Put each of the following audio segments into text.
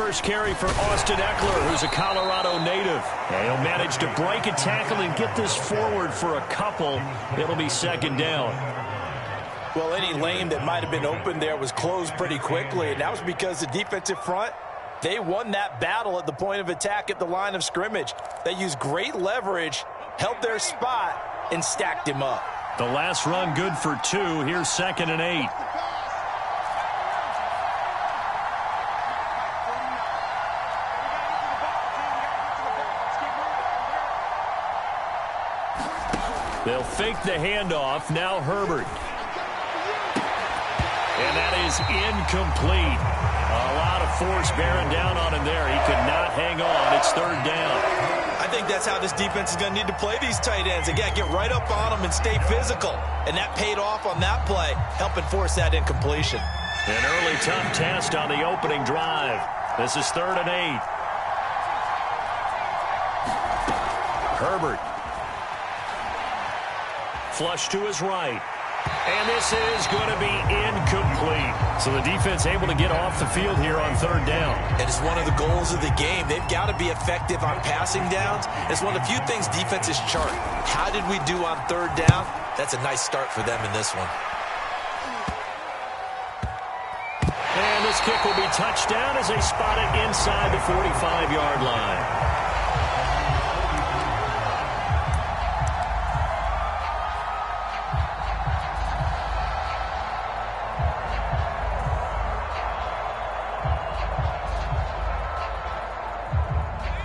first carry for Austin Eckler, who's a Colorado native. And he'll manage to break a tackle and get this forward for a couple. It'll be second down. Well, any lane that might have been open there was closed pretty quickly, and that was because the defensive front, they won that battle at the point of attack at the line of scrimmage. They used great leverage, held their spot, and stacked him up. The last run good for 2. Here's 2nd and 8. They'll fake the handoff. Now Herbert. And that is incomplete. A lot of force bearing down on him there. He could not hang on. It's 3rd down. I think that's how this defense is going to need to play these tight ends. Again, get right up on them and stay physical. And that paid off on that play, helping force that incompletion. An early tough test on the opening drive. This is 3rd and 8. Herbert. Flush to his right. And this is going to be incomplete. So the defense able to get off the field here on 3rd down. It is one of the goals of the game. They've got to be effective on passing downs. It's one of the few things defenses chart. How did we do on 3rd down? That's a nice start for them in this one. And this kick will be touched down as they spot it inside the 45-yard line.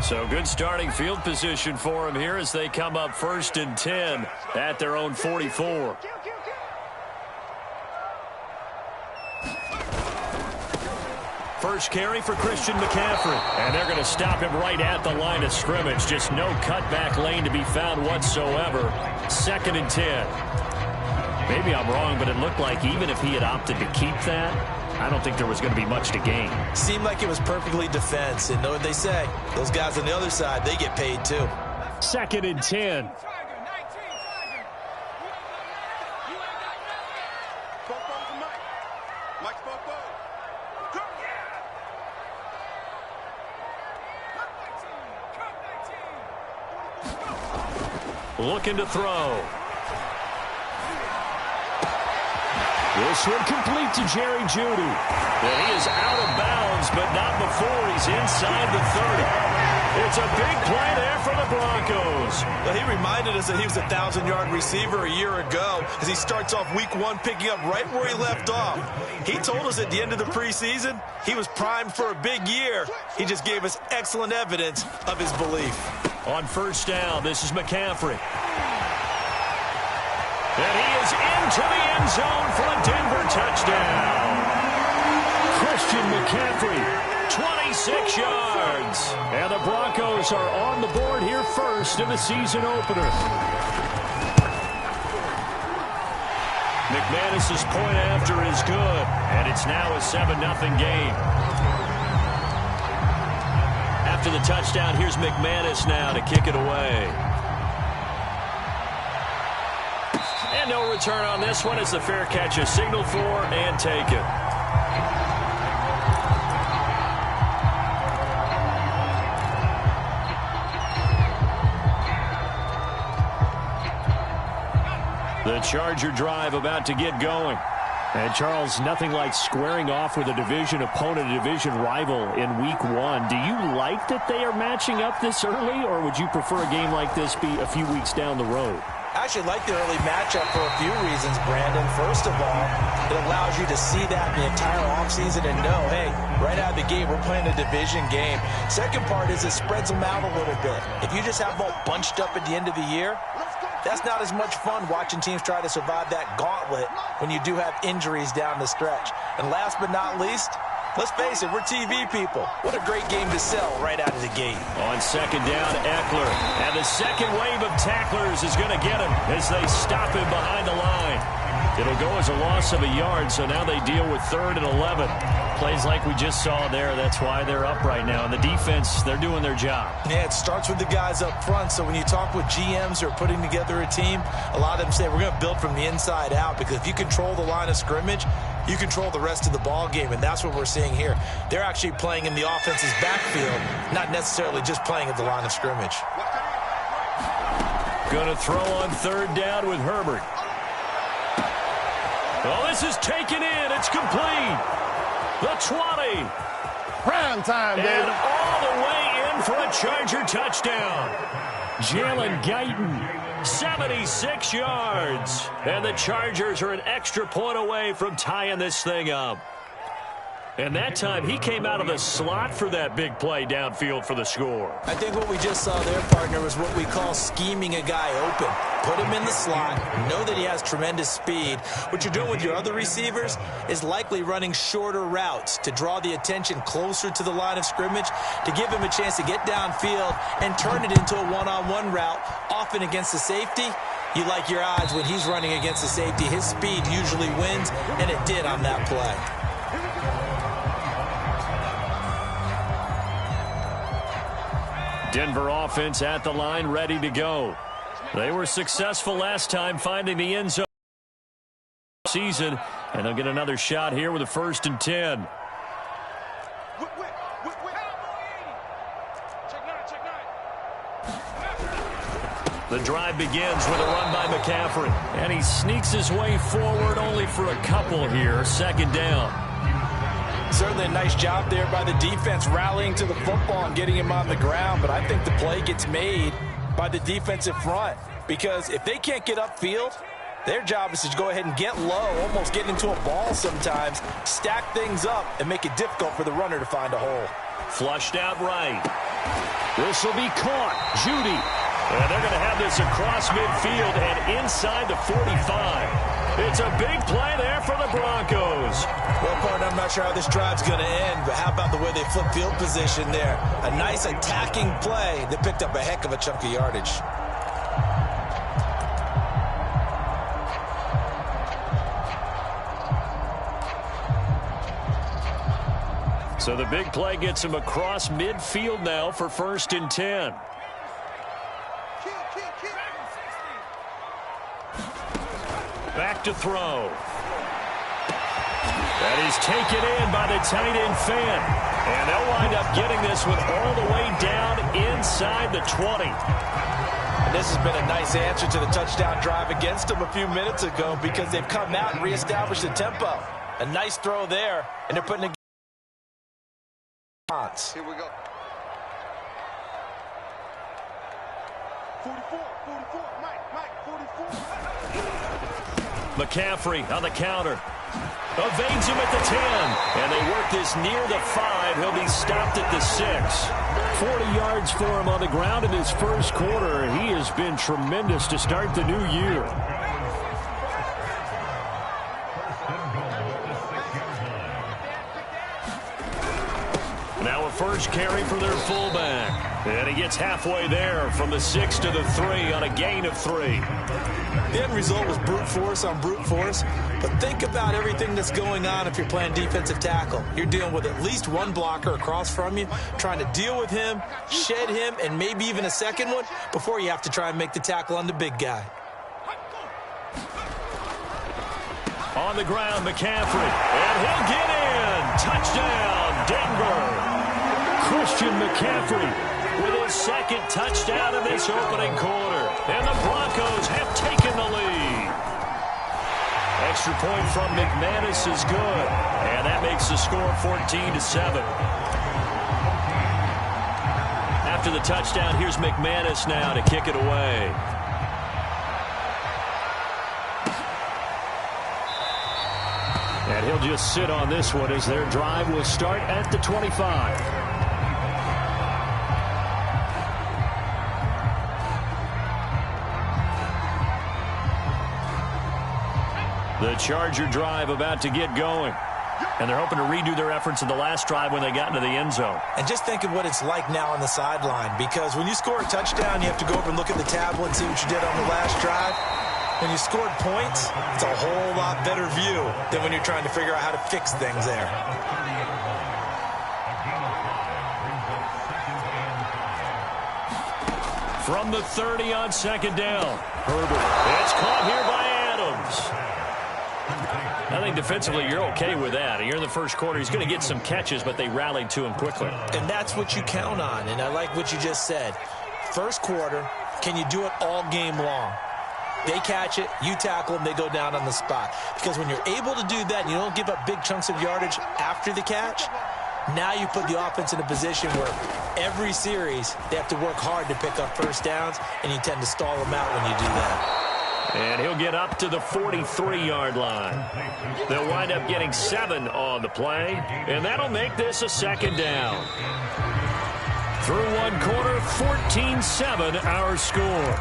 So good starting field position for them here as they come up 1st and 10 at their own 44. First carry for Christian McCaffrey. And they're going to stop him right at the line of scrimmage. Just no cutback lane to be found whatsoever. 2nd and 10. Maybe I'm wrong, but it looked like even if he had opted to keep that, I don't think there was going to be much to gain. Seemed like it was perfectly defense. And know what they say? Those guys on the other side, they get paid too. 2nd and 10. Looking to throw. This one complete to Jerry Jeudy. And he is out of bounds, but not before he's inside the 30. It's a big play there for the Broncos. Well, he reminded us that he was a 1,000-yard receiver a year ago as he starts off week 1 picking up right where he left off. He told us at the end of the preseason he was primed for a big year. He just gave us excellent evidence of his belief. On 1st down, this is McCaffrey. And he is into the end zone for a Denver touchdown. Christian McCaffrey, 26 yards. And the Broncos are on the board here first in the season opener. McManus's point after is good, and it's now a 7-0 game. After the touchdown, here's McManus now to kick it away. And no return on this one as the fair catch is signaled for and taken. The Charger drive about to get going. And, Charles, nothing like squaring off with a division opponent, a division rival in Week 1. Do you like that they are matching up this early, or would you prefer a game like this be a few weeks down the road? I actually like the early matchup for a few reasons, Brandon. First of all, it allows you to see that the entire offseason and know, hey, right out of the gate, we're playing a division game. Second part is it spreads them out a little bit. If you just have them all bunched up at the end of the year, that's not as much fun watching teams try to survive that gauntlet when you do have injuries down the stretch. And last but not least, let's face it, we're TV people. What a great game to sell right out of the gate. On 2nd down, Eckler. And the second wave of tacklers is going to get him as they stop him behind the line. It'll go as a loss of a yard, so now they deal with 3rd and 11. Plays like we just saw there. That's why they're up right now. And the defense, they're doing their job. Yeah, it starts with the guys up front. So when you talk with GMs who are putting together a team, a lot of them say we're going to build from the inside out, because if you control the line of scrimmage, you control the rest of the ball game, and that's what we're seeing here. They're actually playing in the offense's backfield, not necessarily just playing at the line of scrimmage. Going to throw on third down with Herbert. Well, this is taken in. It's complete. The 20. Prime time, baby. And all the way in for a Charger touchdown. Jalen Guyton, 76 yards. And the Chargers are an extra point away from tying this thing up. And that time, he came out of the slot for that big play downfield for the score. I think what we just saw there, partner, was what we call scheming a guy open. Put him in the slot, know that he has tremendous speed. What you're doing with your other receivers is likely running shorter routes to draw the attention closer to the line of scrimmage, to give him a chance to get downfield and turn it into a one-on-one route, often against the safety. You like your odds when he's running against the safety. His speed usually wins, and it did on that play. Denver offense at the line, ready to go. They were successful last time finding the end zone season, and they'll get another shot here with a 1st and 10. The drive begins with a run by McCaffrey, and he sneaks his way forward only for a couple here. 2nd down. Certainly a nice job there by the defense rallying to the football and getting him on the ground, but I think the play gets made by the defensive front, because if they can't get upfield, their job is to go ahead and get low, almost get into a ball sometimes, stack things up, and make it difficult for the runner to find a hole. Flushed out right. This will be caught. Judy. And they're going to have this across midfield and inside the 45. It's a big play there for the Broncos. Well, partner, I'm not sure how this drive's going to end, but how about the way they flip field position there? A nice attacking play that picked up a heck of a chunk of yardage. So the big play gets him across midfield now for 1st and 10. Back to throw. That is taken in by the tight end Fan. And they'll wind up getting this one all the way down inside the 20. And this has been a nice answer to the touchdown drive against them a few minutes ago, because they've come out and reestablished the tempo. A nice throw there, and they're putting a here we go. 44, Mike, 44. McCaffrey on the counter. Evades him at the 10. And they work this near the 5. He'll be stopped at the 6. 40 yards for him on the ground in his first quarter. He has been tremendous to start the new year. Now a first carry for their fullback. And he gets halfway there from the 6 to the 3 on a gain of 3. The end result was brute force on brute force. But think about everything that's going on if you're playing defensive tackle. You're dealing with at least one blocker across from you, trying to deal with him, shed him, and maybe even a second one before you have to try and make the tackle on the big guy. On the ground, McCaffrey. And he'll get in. Touchdown, Denver. Christian McCaffrey with his 2nd touchdown in this opening quarter. And the Broncos have taken the lead. Extra point from McManus is good. And that makes the score 14-7. After the touchdown, here's McManus now to kick it away. And he'll just sit on this one as their drive will start at the 25. The Charger drive about to get going. And they're hoping to redo their efforts in the last drive when they got into the end zone. And just think of what it's like now on the sideline, because when you score a touchdown, you have to go over and look at the tablet and see what you did on the last drive. When you scored points, it's a whole lot better view than when you're trying to figure out how to fix things there. From the 30 on 2nd down. Herbert. It's caught here by Adams. I think defensively you're okay with that. You're in the first quarter. He's going to get some catches, but they rallied to him quickly. And that's what you count on, and I like what you just said. First quarter, can you do it all game long? They catch it, you tackle them, they go down on the spot. Because when you're able to do that and you don't give up big chunks of yardage after the catch, now you put the offense in a position where every series they have to work hard to pick up first downs, and you tend to stall them out when you do that. And he'll get up to the 43-yard line. They'll wind up getting 7 on the play, and that'll make this a second down. Through one quarter, 14-7 our score.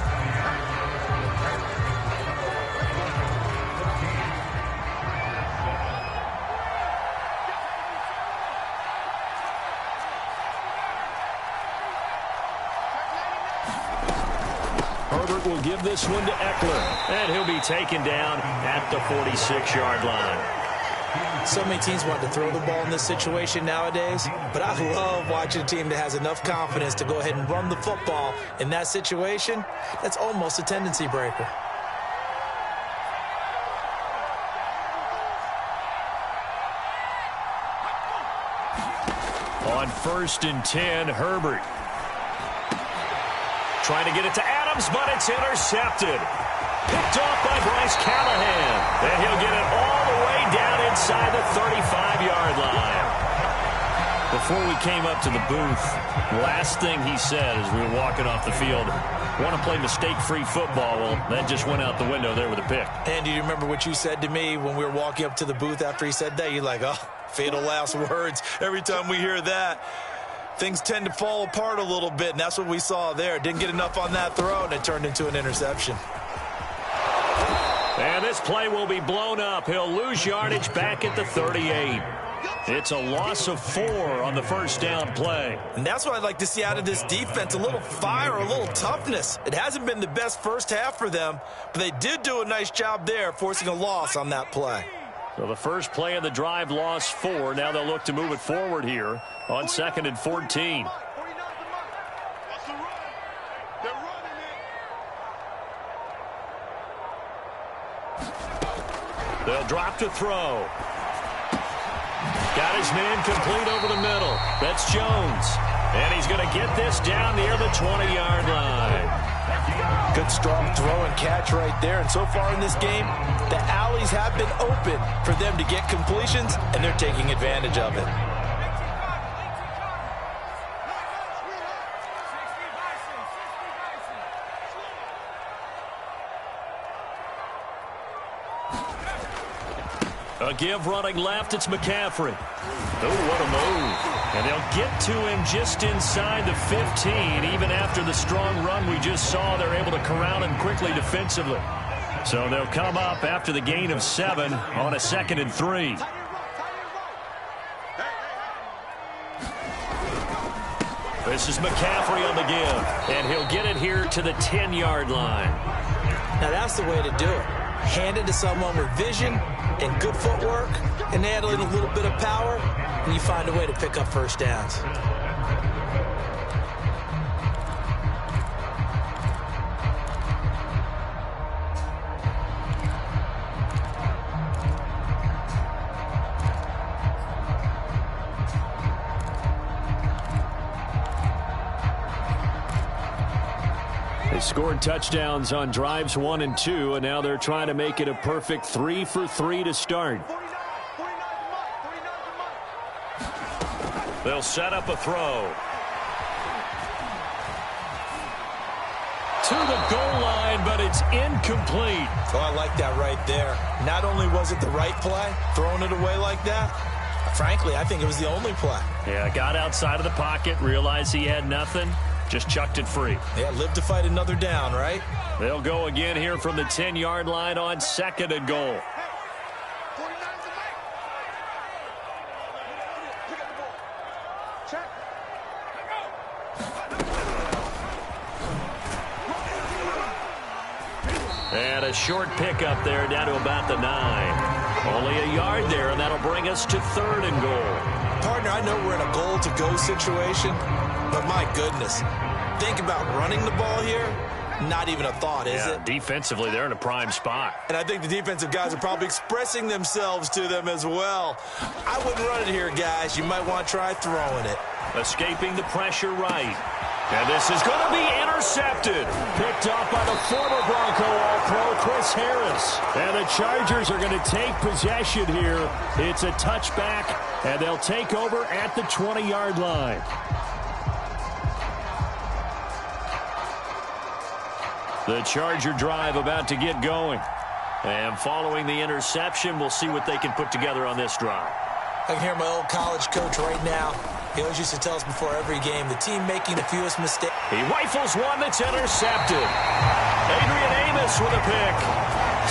Will give this one to Eckler, and he'll be taken down at the 46-yard line. So many teams want to throw the ball in this situation nowadays, but I love watching a team that has enough confidence to go ahead and run the football in that situation. That's almost a tendency breaker. On 1st and 10, Herbert. Trying to get it to Adams, but it's intercepted. Picked off by Bryce Callahan. And he'll get it all the way down inside the 35-yard line. Before we came up to the booth, last thing he said as we were walking off the field, want to play mistake-free football. Well, that just went out the window there with a pick. And do you remember what you said to me when we were walking up to the booth after he said that? You're like, oh, fatal last words. Every time we hear that, things tend to fall apart a little bit, and that's what we saw there. Didn't get enough on that throw, and it turned into an interception. And this play will be blown up. He'll lose yardage back at the 38. It's a loss of 4 on the first down play. And that's what I'd like to see out of this defense, a little fire, a little toughness. It hasn't been the best first half for them, but they did do a nice job there, forcing a loss on that play. So the first play of the drive lost 4. Now they'll look to move it forward here on 2nd and 14. They'll drop to throw. Got his man complete over the middle. That's Jones. And he's going to get this down near the 20-yard line. Good strong throw and catch right there. And so far in this game, the alleys have been open for them to get completions, and they're taking advantage of it. A give running left, it's McCaffrey. Oh, what a move. And they'll get to him just inside the 15. Even after the strong run we just saw, they're able to corral him quickly defensively. So they'll come up after the gain of 7 on a 2nd and 3. This is McCaffrey on the give, and he'll get it here to the 10-yard line. Now that's the way to do it. Hand it to someone with vision and good footwork, and add a little bit of power, and you find a way to pick up first downs. They scored touchdowns on drives 1 and 2, and now they're trying to make it a perfect 3 for 3 to start. They'll set up a throw. To the goal line, but it's incomplete. Oh, I like that right there. Not only was it the right play, throwing it away like that, frankly, I think it was the only play. Yeah, got outside of the pocket, realized he had nothing, just chucked it free. Yeah, live to fight another down, right? They'll go again here from the 10-yard line on 2nd and goal. And a short pickup there down to about the 9. Only a yard there, and that'll bring us to 3rd and goal. Partner, I know we're in a goal-to-go situation, but my goodness, think about running the ball here. not even a thought, is it? Defensively, they're in a prime spot. And I think the defensive guys are probably expressing themselves to them as well. I wouldn't run it here, guys. You might want to try throwing it. Escaping the pressure right. And this is going to be intercepted. Picked off by the former Bronco All-Pro, Chris Harris. And the Chargers are going to take possession here. It's a touchback, and they'll take over at the 20-yard line. The Charger drive about to get going. And following the interception, we'll see what they can put together on this drive. I can hear my old college coach right now. He always used to tell us before every game, the team making the fewest mistakes. He rifles one that's intercepted. Adrian Amos with a pick.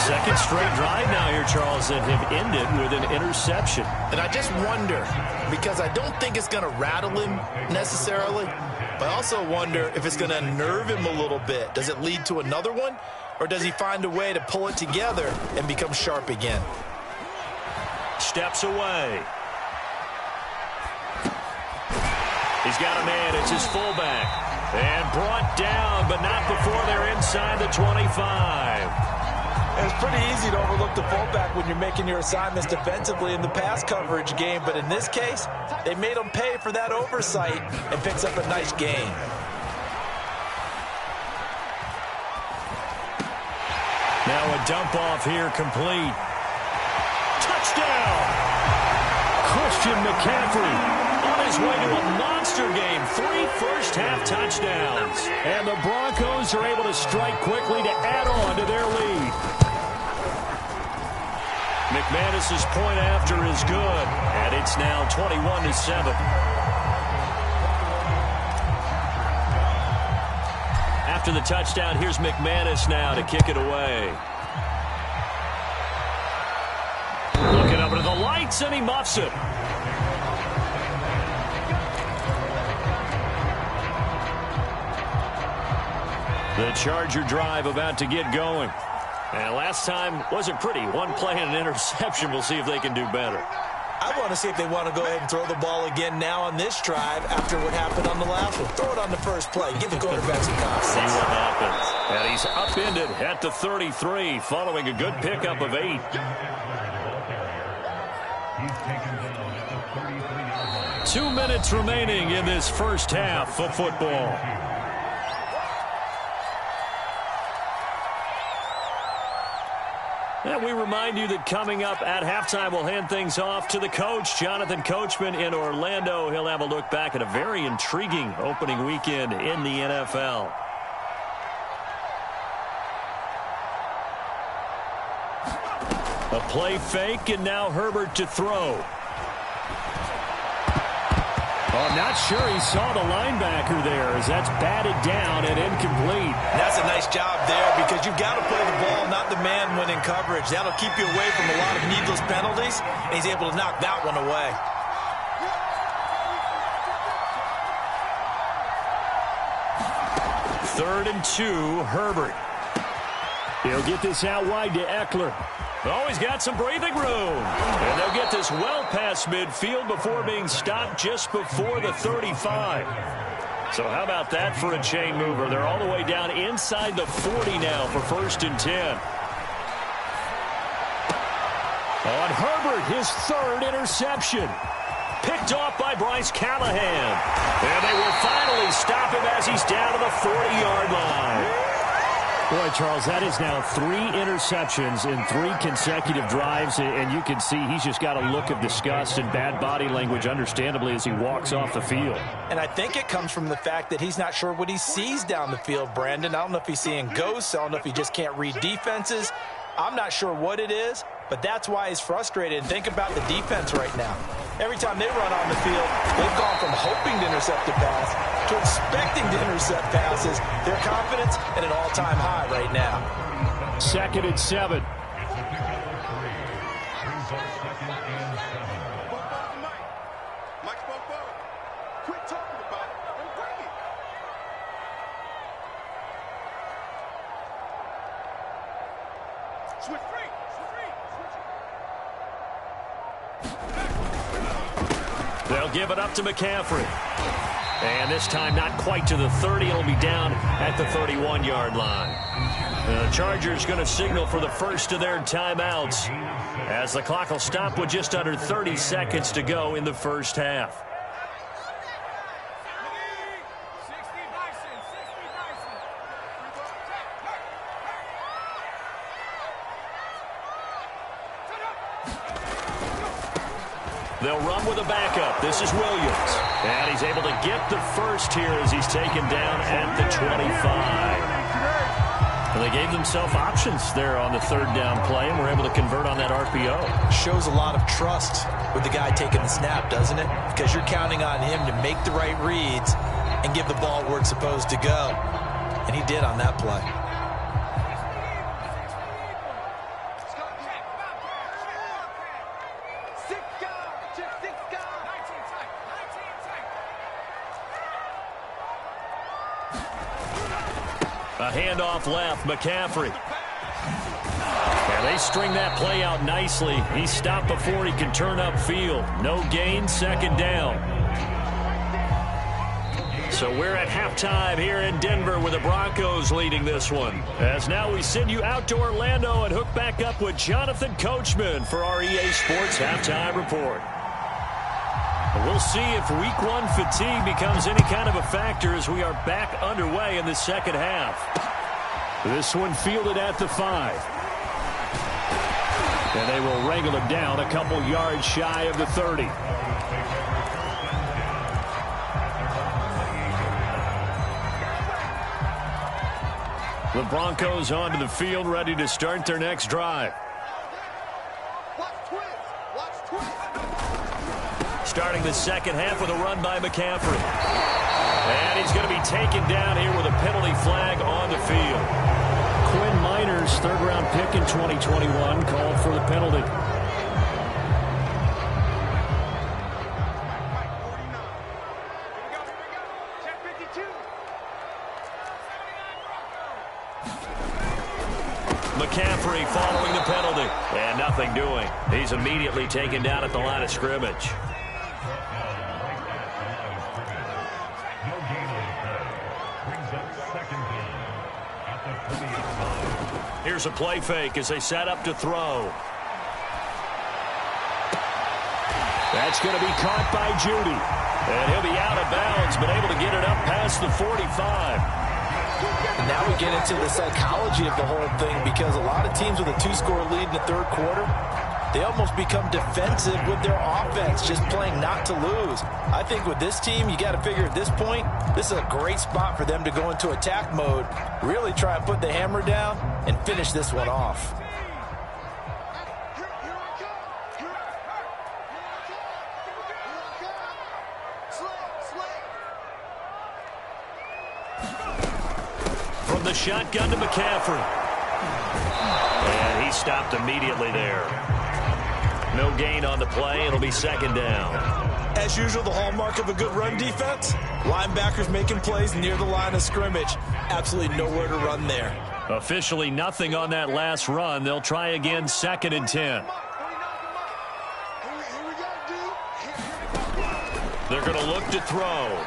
Second straight drive now here, Charles, that have ended with an interception. And I just wonder, because I don't think it's going to rattle him necessarily, but I also wonder if it's going to unnerve him a little bit. Does it lead to another one, or does he find a way to pull it together and become sharp again? Steps away. He's got a man. It's his fullback. And brought down, but not before they're inside the 25. It's pretty easy to overlook the fullback when you're making your assignments defensively in the pass coverage game. But in this case, they made him pay for that oversight and picks up a nice gain. Now a dump off here complete. Touchdown! Christian McCaffrey on his way to a monster game. 3 first-half touchdowns. And the Broncos are able to strike quickly to add on to their lead. McManus's point after is good. And it's now 21-7. After the touchdown, here's McManus now to kick it away. Looking up to the lights, and he muffs it. The Charger drive about to get going. And last time wasn't pretty. One play and an interception. We'll see if they can do better. I want to see if they want to go ahead and throw the ball again now on this drive after what happened on the last one. Throw it on the first play. Give the quarterback some confidence. See what happens. And he's upended at the 33 following a good pickup of 8. 2 minutes remaining in this first half of football. And we remind you that coming up at halftime, we'll hand things off to the coach, Jonathan Coachman in Orlando. He'll have a look back at a very intriguing opening weekend in the NFL. A play fake, and now Herbert to throw. Oh, I'm not sure he saw the linebacker there as that's batted down and incomplete. That's a nice job there because you've got to play the ball, not the man when in coverage. That'll keep you away from a lot of needless penalties, and he's able to knock that one away. Third and 2, Herbert. He'll get this out wide to Eckler. Oh, he's got some breathing room. And they'll get this well past midfield before being stopped just before the 35. So how about that for a chain mover? They're all the way down inside the 40 now for 1st and 10. On Herbert, his 3rd interception. Picked off by Bryce Callahan. And they will finally stop him as he's down to the 40-yard line. Boy, Charles, that is now 3 interceptions in 3 consecutive drives, and you can see he's just got a look of disgust and bad body language, understandably, as he walks off the field. And I think it comes from the fact that he's not sure what he sees down the field, Brandon. I don't know if he's seeing ghosts. I don't know if he just can't read defenses. I'm not sure what it is, but that's why he's frustrated. And think about the defense right now. Every time they run on the field, they've gone from hoping to intercept a pass to expecting to intercept passes. Their confidence at an all-time high right now. 2nd and 7. Quit talking about it and bring it. Switch free. They'll give it up to McCaffrey. And this time not quite to the 30. It'll be down at the 31-yard line. The Chargers going to signal for the first of their timeouts as the clock will stop with just under 30 seconds to go in the first half. They'll run with a backup. This is Williams. And he's able to get the first here as he's taken down at the 25. And they gave themselves options there on the third down play and were able to convert on that RPO. Shows a lot of trust with the guy taking the snap, doesn't it? Because you're counting on him to make the right reads and give the ball where it's supposed to go. And he did on that play. A handoff left, McCaffrey. And they string that play out nicely. He stopped before he can turn upfield. No gain, second down. So we're at halftime here in Denver with the Broncos leading this one. As now we send you out to Orlando and hook back up with Jonathan Coachman for our EA Sports Halftime Report. We'll see if week one fatigue becomes any kind of a factor as we are back underway in the second half. This one fielded at the 5. And they will wrangle him down a couple yards shy of the 30. The Broncos onto the field, ready to start their next drive. Starting the second half with a run by McCaffrey. And he's going to be taken down here with a penalty flag on the field. Quinn Miners, third-round pick in 2021, called for the penalty. McCaffrey following the penalty. And nothing doing. He's immediately taken down at the line of scrimmage. Here's a play fake as they set up to throw. That's going to be caught by Judy. And he'll be out of bounds, but able to get it up past the 45. And now we get into the psychology of the whole thing, because a lot of teams with a 2-score lead in the third quarter, they almost become defensive with their offense, just playing not to lose. I think with this team, you got to figure at this point, this is a great spot for them to go into attack mode, really try and put the hammer down and finish this one off. From the shotgun to McCaffrey. And he stopped immediately there. No gain on the play. It'll be second down. As usual, the hallmark of a good run defense, linebackers making plays near the line of scrimmage. Absolutely nowhere to run there. Officially nothing on that last run. They'll try again, second and 10. They're going to look to throw.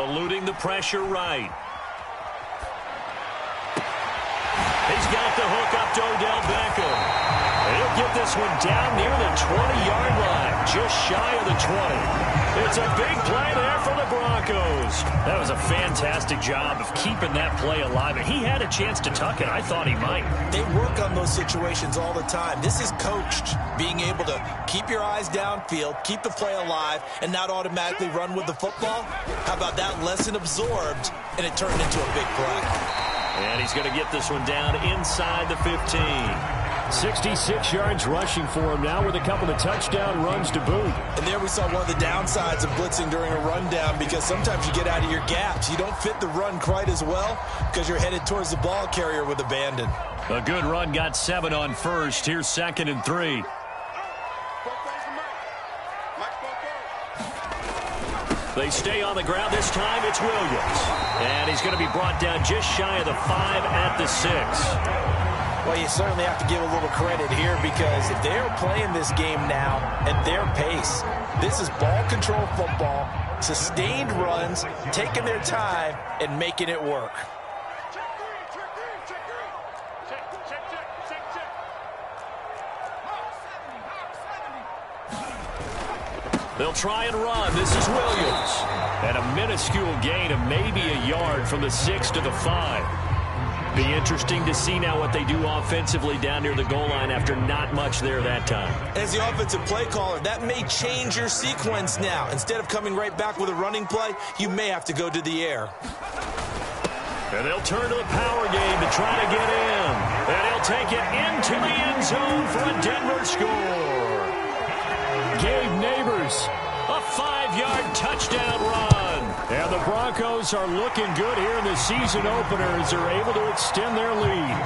Eluding the pressure right. He's got the hook up to Odell Beckham. He'll get this one down near the 20-yard line, just shy of the 20. It's a big play there for the Broncos. That was a fantastic job of keeping that play alive. And he had a chance to tuck it. I thought he might. They work on those situations all the time. This is coached, being able to keep your eyes downfield, keep the play alive, and not automatically run with the football. How about that lesson absorbed, and it turned into a big play. And he's going to get this one down inside the 15. 66 yards rushing for him now with a couple of touchdown runs to boot. And there we saw one of the downsides of blitzing during a rundown, because sometimes you get out of your gaps. You don't fit the run quite as well because you're headed towards the ball carrier with abandon. A good run, got 7 on first. Here's second and 3. They stay on the ground. This time it's Williams. And he's going to be brought down just shy of the 5 at the 6. Well, you certainly have to give a little credit here because they're playing this game now at their pace. This is ball control football, sustained runs, taking their time and making it work. They'll try and run. This is Williams. And a minuscule gain of maybe a yard from the 6 to the 5. Be interesting to see now what they do offensively down near the goal line after not much there that time. As the offensive play caller, that may change your sequence now. Instead of coming right back with a running play, you may have to go to the air. And they'll turn to the power game to try to get in. And he'll take it into the end zone for a Denver score. Gabe Neighbors, a 5-yard touchdown run. And the Broncos are looking good here in the season opener as they're able to extend their lead.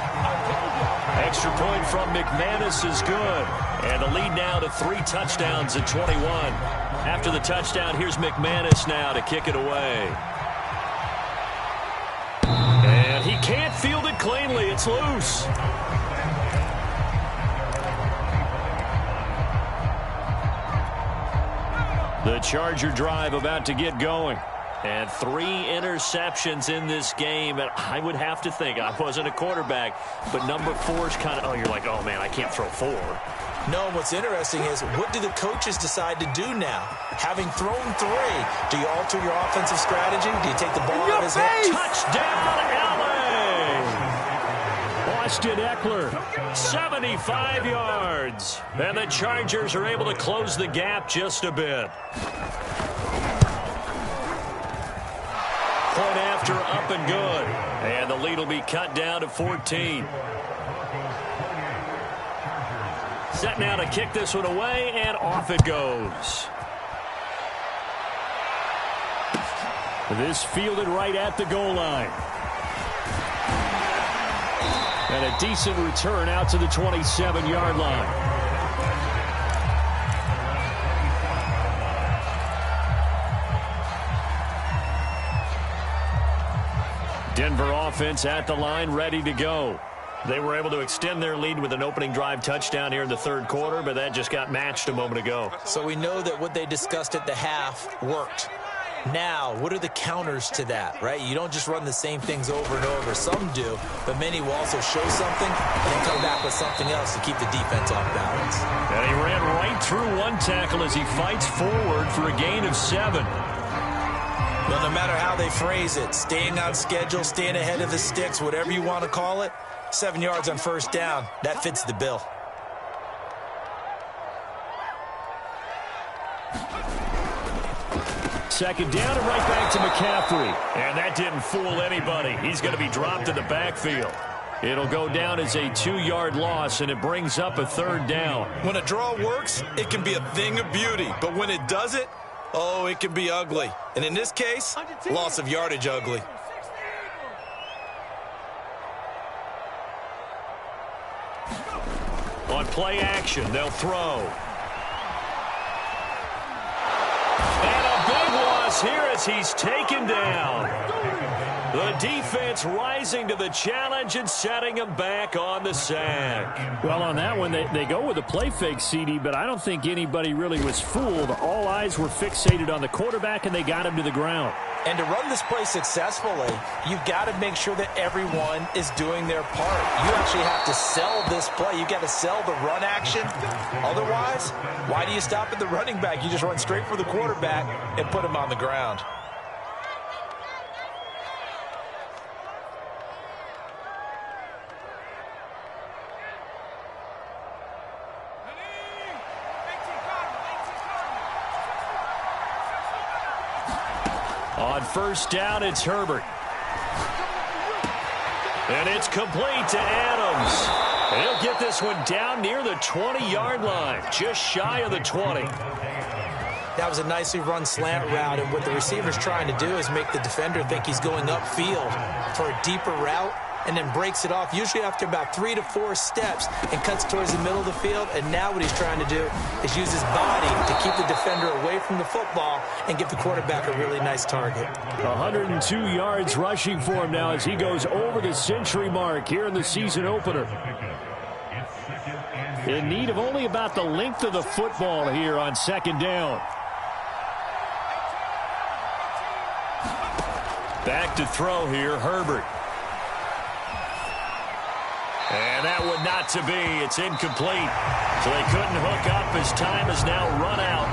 Extra point from McManus is good. And the lead now to 3 touchdowns at 21. After the touchdown, here's McManus now to kick it away. And he can't field it cleanly. It's loose. The Charger drive about to get going. And 3 interceptions in this game. And I would have to think, I wasn't a quarterback, but number 4 is kind of, oh, you're like, oh, man, I can't throw 4. No, what's interesting is what do the coaches decide to do now? Having thrown 3, do you alter your offensive strategy? Do you take the ball out of his hand? Touchdown, LA! Austin Eckler, 75 yards. And the Chargers are able to close the gap just a bit. Point after up and good. And the lead will be cut down to 14. Set now to kick this one away, and off it goes. This fielded right at the goal line. And a decent return out to the 27-yard line. Denver offense at the line, ready to go. They were able to extend their lead with an opening drive touchdown here in the third quarter, but that just got matched a moment ago. So we know that what they discussed at the half worked. Now, what are the counters to that, right? You don't just run the same things over and over. Some do, but many will also show something and then come back with something else to keep the defense off balance. And he ran right through one tackle as he fights forward for a gain of 7. Well, no matter how they phrase it, staying on schedule, staying ahead of the sticks, whatever you want to call it, 7 yards on first down, that fits the bill. Second down and right back to McCaffrey. And that didn't fool anybody. He's going to be dropped in the backfield. It'll go down as a 2-yard loss, and it brings up a third down. When a draw works, it can be a thing of beauty. But when it doesn't, oh, it can be ugly. And in this case, loss of yardage ugly. On play action, they'll throw. And a big loss here as he's taken down. The defense rising to the challenge and setting him back on the sack. Well, on that one, they go with a play fake, CD, but I don't think anybody really was fooled. All eyes were fixated on the quarterback, and they got him to the ground. And to run this play successfully, you've got to make sure that everyone is doing their part. You actually have to sell this play. You've got to sell the run action. Otherwise, why do you stop at the running back? You just run straight for the quarterback and put him on the ground. On first down, it's Herbert. And it's complete to Adams. And he'll get this one down near the 20-yard line, just shy of the 20. That was a nicely run slant route, and what the receiver's trying to do is make the defender think he's going upfield for a deeper route, and then breaks it off, usually after about 3 to 4 steps, and cuts towards the middle of the field. And now what he's trying to do is use his body to keep the defender away from the football and give the quarterback a really nice target. 102 yards rushing for him now as he goes over the century mark here in the season opener. In need of only about the length of the football here on second down. Back to throw here, Herbert. And that would not to be. It's incomplete. So they couldn't hook up as time has now run out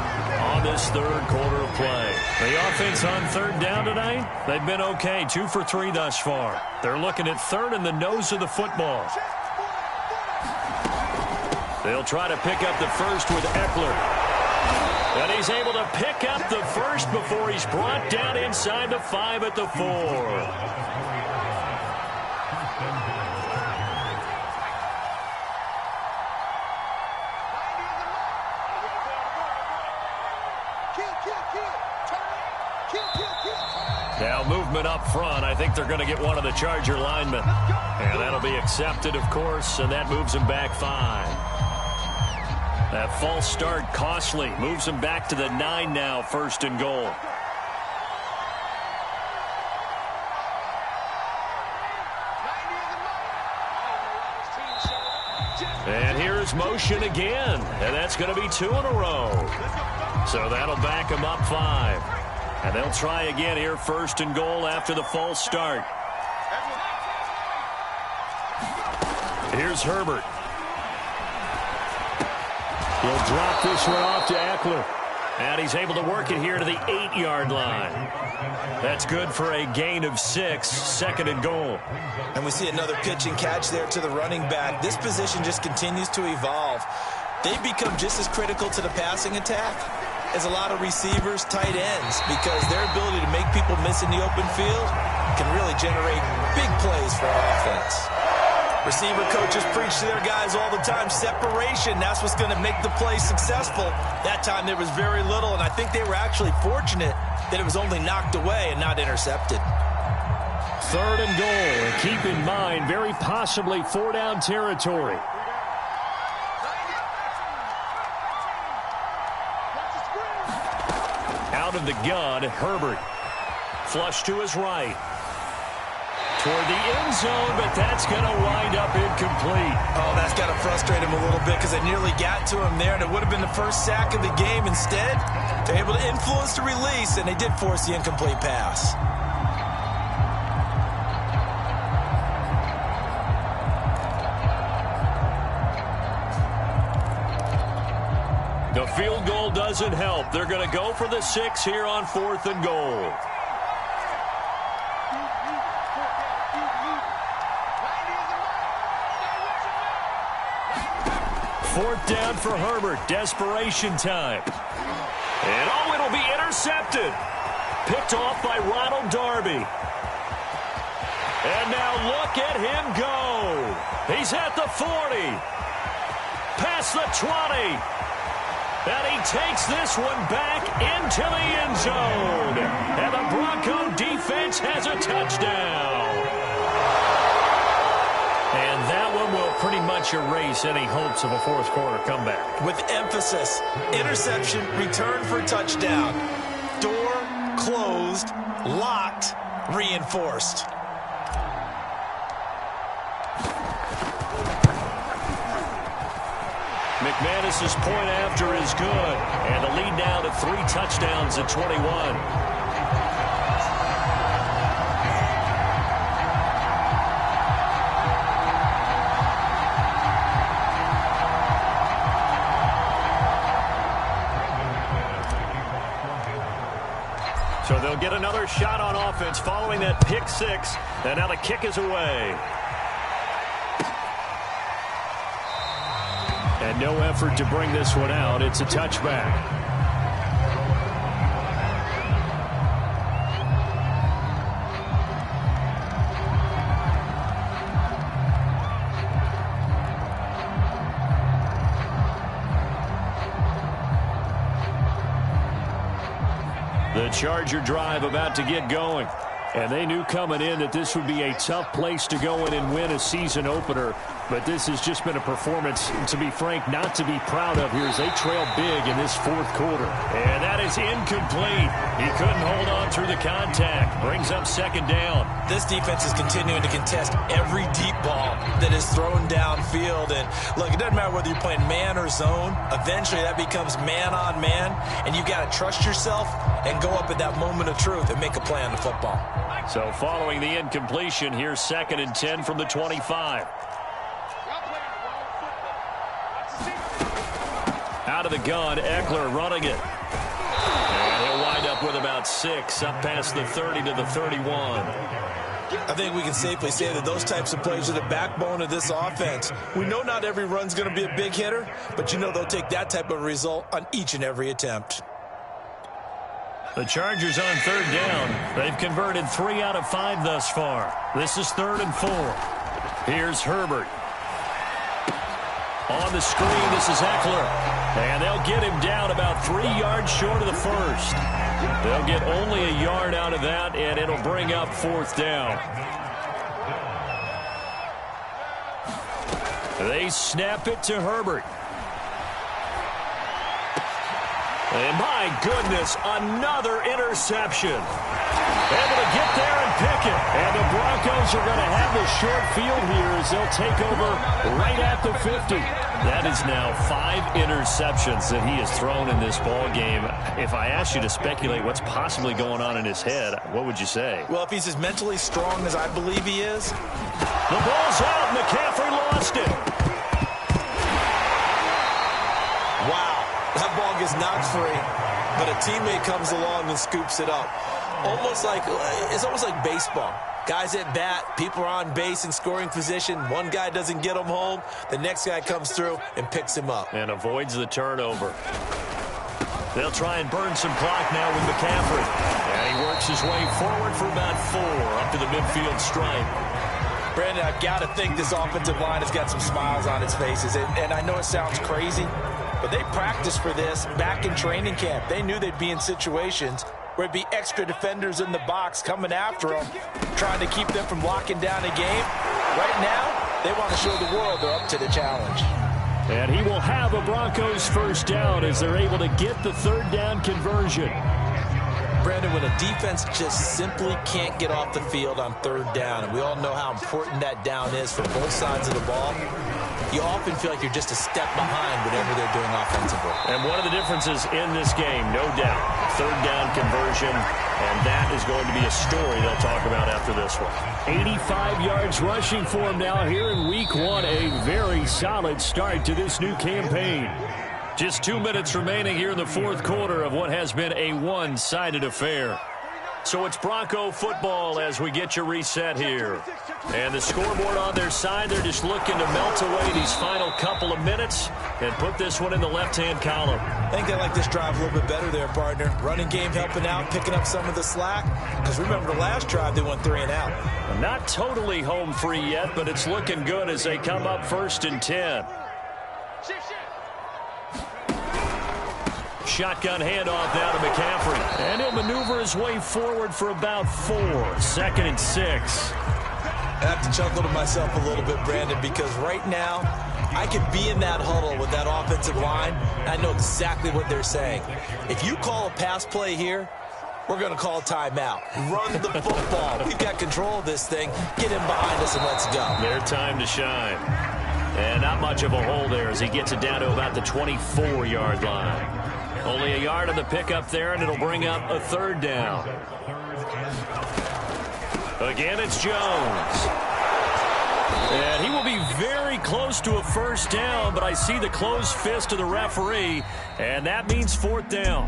on this third quarter of play. The offense on third down tonight, they've been okay. 2 for 3 thus far. They're looking at third in the nose of the football. They'll try to pick up the first with Eckler. And he's able to pick up the first before he's brought down inside the 5 at the 4. Now movement up front. I think they're going to get one of the Charger linemen. And that'll be accepted, of course, and that moves him back 5. That false start costly. Moves him back to the 9 now, first and goal. And here's motion again. And that's going to be 2 in a row. So that'll back him up 5. And they'll try again here, first and goal after the false start. Here's Herbert. He'll drop this one off to Eckler. And he's able to work it here to the 8-yard line. That's good for a gain of 6, second and goal. And we see another pitch and catch there to the running back. This position just continues to evolve. They've become just as critical to the passing attack as a lot of receivers, tight ends, because their ability to make people miss in the open field can really generate big plays for offense. Receiver coaches preach to their guys all the time, separation, that's what's going to make the play successful. That time there was very little, and I think they were actually fortunate that it was only knocked away and not intercepted. Third and goal, and keep in mind, very possibly 4-down territory. Out of the gun, Herbert. Flush to his right. Toward the end zone, but that's going to wind up incomplete. Oh, that's got to frustrate him a little bit because they nearly got to him there, and it would have been the first sack of the game. Instead, they're able to influence the release, and they did force the incomplete pass. The field goal doesn't help. They're going to go for the 6 here on 4th and goal. Fourth down for Herbert. Desperation time. And oh, it'll be intercepted. Picked off by Ronald Darby. And now look at him go. He's at the 40. Past the 20. And he takes this one back into the end zone. And the Bronco defense has a touchdown. And that one will pretty much erase any hopes of a fourth quarter comeback. With emphasis, interception, return for touchdown. Door closed, locked, reinforced. McManus's point after is good. And the lead now to 3 touchdowns at 21. So they'll get another shot on offense following that pick 6. And now the kick is away. And no effort to bring this one out. It's a touchback. The Charger drive about to get going. And they knew coming in that this would be a tough place to go in and win a season opener. but this has just been a performance, to be frank, not to be proud of here as they trail big in this fourth quarter. And that is incomplete. He couldn't hold on through the contact. Brings up second down. This defense is continuing to contest every deep ball that is thrown downfield. And look, it doesn't matter whether you're playing man or zone. Eventually that becomes man on man, and you've got to trust yourself and go up at that moment of truth and make a play on the football. So following the incompletion, here's 2nd and 10 from the 25. Out of the gun, Eckler running it. And he'll wind up with about 6, up past the 30 to the 31. I think we can safely say that those types of plays are the backbone of this offense. We know not every run's going to be a big hitter, but you know they'll take that type of result on each and every attempt. The Chargers on 3rd down. They've converted 3 out of 5 thus far. This is 3rd and 4. Here's Herbert. On the screen, this is Eckler. And they'll get him down about 3 yards short of the first. They'll get only a yard out of that, and it'll bring up 4th down. They snap it to Herbert. And my goodness, another interception. Able to get there and pick it. And the Broncos are going to have a short field here as they'll take over right at the 50. That is now 5 interceptions that he has thrown in this ball game. If I asked you to speculate what's possibly going on in his head, what would you say? Well, if he's as mentally strong as I believe he is. The ball's out. McCaffrey lost it. Wow. That ball gets knocked free, but a teammate comes along and scoops it up. It's almost like baseball. Guys at bat, people are on base in scoring position. One guy doesn't get him home. The next guy comes through and picks him up. And avoids the turnover. They'll try and burn some clock now with McCaffrey. And he works his way forward for about 4 up to the midfield stripe. Brandon, I've got to think this offensive line has got some smiles on its faces. And I know it sounds crazy, but they practiced for this back in training camp. They knew they'd be in situations where it'd be extra defenders in the box coming after them, trying to keep them from locking down a game. Right now, they want to show the world they're up to the challenge. And he will have a Broncos first down as they're able to get the 3rd down conversion. Brandon, when a defense just simply can't get off the field on 3rd down, and we all know how important that down is for both sides of the ball, you often feel like you're just a step behind whatever they're doing offensively. And one of the differences in this game, no doubt, 3rd down conversion, and that is going to be a story they'll talk about after this one. 85 yards rushing for him now here in week 1. A very solid start to this new campaign. Just 2 minutes remaining here in the 4th quarter of what has been a one-sided affair. So it's Bronco football as we get you reset here. And the scoreboard on their side, they're just looking to melt away these final couple of minutes and put this one in the left-hand column. I think they like this drive a little bit better there, partner. Running game helping out, picking up some of the slack. Because remember, the last drive, they went 3 and out. Not totally home free yet, but it's looking good as they come up 1st and 10. Shotgun handoff now to McCaffrey. And he'll maneuver his way forward for about 4. 2nd and 6. I have to chuckle to myself a little bit, Brandon, because right now I could be in that huddle with that offensive line. And I know exactly what they're saying. If you call a pass play here, we're going to call timeout. Run the football. We've got control of this thing. Get him behind us and let's go. Their time to shine. And not much of a hole there as he gets it down to about the 24-yard line. Only a yard on the pickup there, and it'll bring up a 3rd down. Again, it's Jones. And he will be very close to a first down, but I see the closed fist of the referee, and that means 4th down.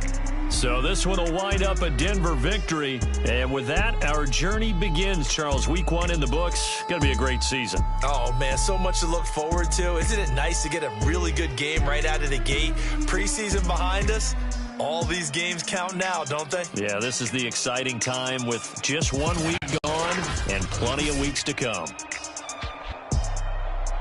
So this one will wind up a Denver victory. And with that, our journey begins, Charles. Week 1 in the books. Going to be a great season. Oh, man, so much to look forward to. Isn't it nice to get a really good game right out of the gate? Preseason behind us. All these games count now, don't they? Yeah, this is the exciting time with just 1 week gone and plenty of weeks to come.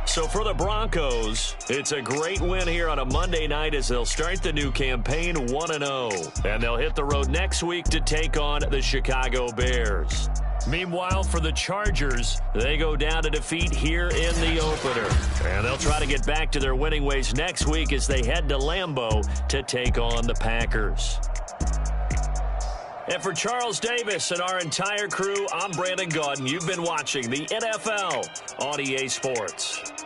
So for the Broncos, it's a great win here on a Monday night as they'll start the new campaign 1-0. And they'll hit the road next week to take on the Chicago Bears. Meanwhile, for the Chargers, they go down to defeat here in the opener. And they'll try to get back to their winning ways next week as they head to Lambeau to take on the Packers. And for Charles Davis and our entire crew, I'm Brandon Gaudin. You've been watching the NFL on EA Sports.